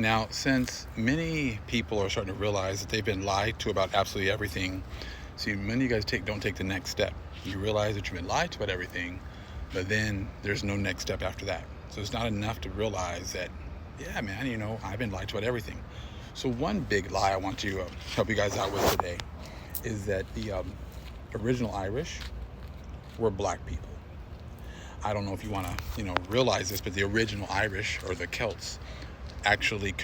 Now, since many people are starting to realize that they've been lied to about absolutely everything, see, many of you guys don't take the next step. You realize that you've been lied to about everything, but then there's no next step after that. So it's not enough to realize that, yeah, man, I've been lied to about everything. So one big lie I want to help you guys out with today is that the original Irish were black people. I don't know if you want to, realize this, but the original Irish, or the Celts, actually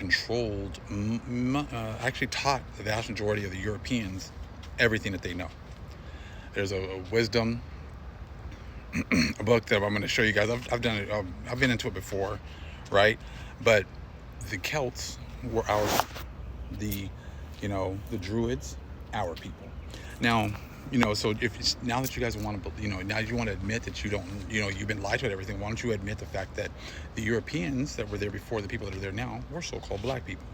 actually taught the vast majority of the Europeans everything that they know. There's a wisdom, a book that I'm going to show you guys. I've done it. I've been into it before, right? But the Celts were the Druids, our people. Now, so now that you guys want to, now you want to admit that you don't, you've been lied to at everything. Why don't you admit the fact that the Europeans that were there before the people that are there now were so-called black people?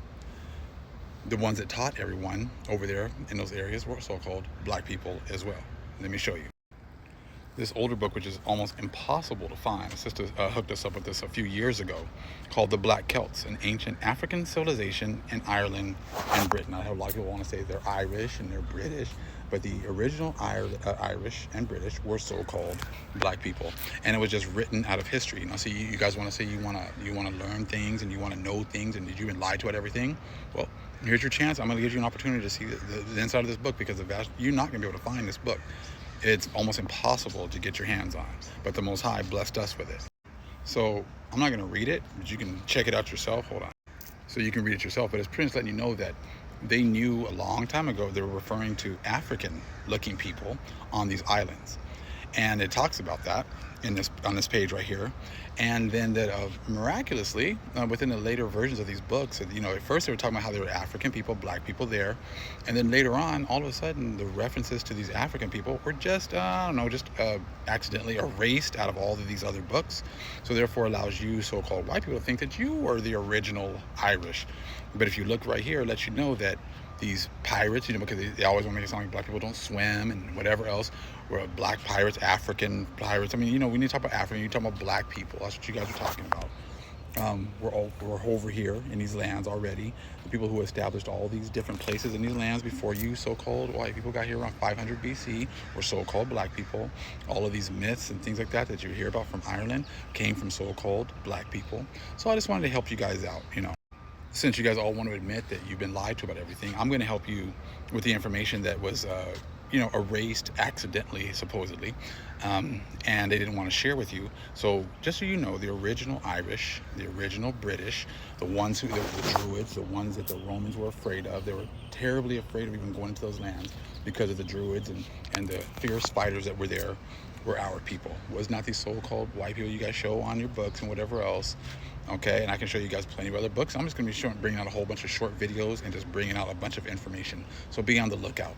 The ones that taught everyone over there in those areas were so-called black people as well. Let me show you. This older book, which is almost impossible to find. My sister hooked us up with this a few years ago, called The Black Celts, an ancient African civilization in Ireland and Britain. I have a lot of people want to say they're Irish and they're British, but the original Irish and British were so-called black people, and it was just written out of history. So you guys want to say you want to learn things and you want to know things, and you've been lied to at everything. Well, here's your chance. I'm going to give you an opportunity to see the inside of this book, because you're not going to be able to find this book. It's almost impossible to get your hands on, but the Most High blessed us with it. So I'm not going to read it, but you can check it out yourself. Hold on. So you can read it yourself, but it's pretty much letting you know that they knew a long time ago they were referring to African-looking people on these islands. And it talks about that on this page right here. And then that miraculously, within the later versions of these books, at first they were talking about how there were African people, black people there. And then later on, all of a sudden, the references to these African people were just accidentally erased out of all of these other books. So therefore allows you so-called white people to think that you are the original Irish. But if you look right here, it lets you know that these pirates, because they always want to make it sound like black people don't swim and whatever else, were black pirates, African pirates. When you talk about African, you talk about black people. That's what you guys are talking about. We're over here in these lands already. The people who established all these different places in these lands before you so-called white people got here around 500 BC were so-called black people. All of these myths and things like that you hear about from Ireland came from so-called black people. So I just wanted to help you guys out, Since you guys all want to admit that you've been lied to about everything, I'm going to help you with the information that was, erased accidentally, supposedly, and they didn't want to share with you. So just so you know, the original Irish, the original British, the Druids, the ones that the Romans were afraid of, they were terribly afraid of even going into those lands because of the Druids and the fierce fighters that were there, were our people. Was not these so-called white people you guys show on your books and whatever else. Okay, and I can show you guys plenty of other books. I'm just going to be bringing out a whole bunch of short videos and just bringing out a bunch of information. So be on the lookout.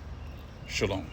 Shalom.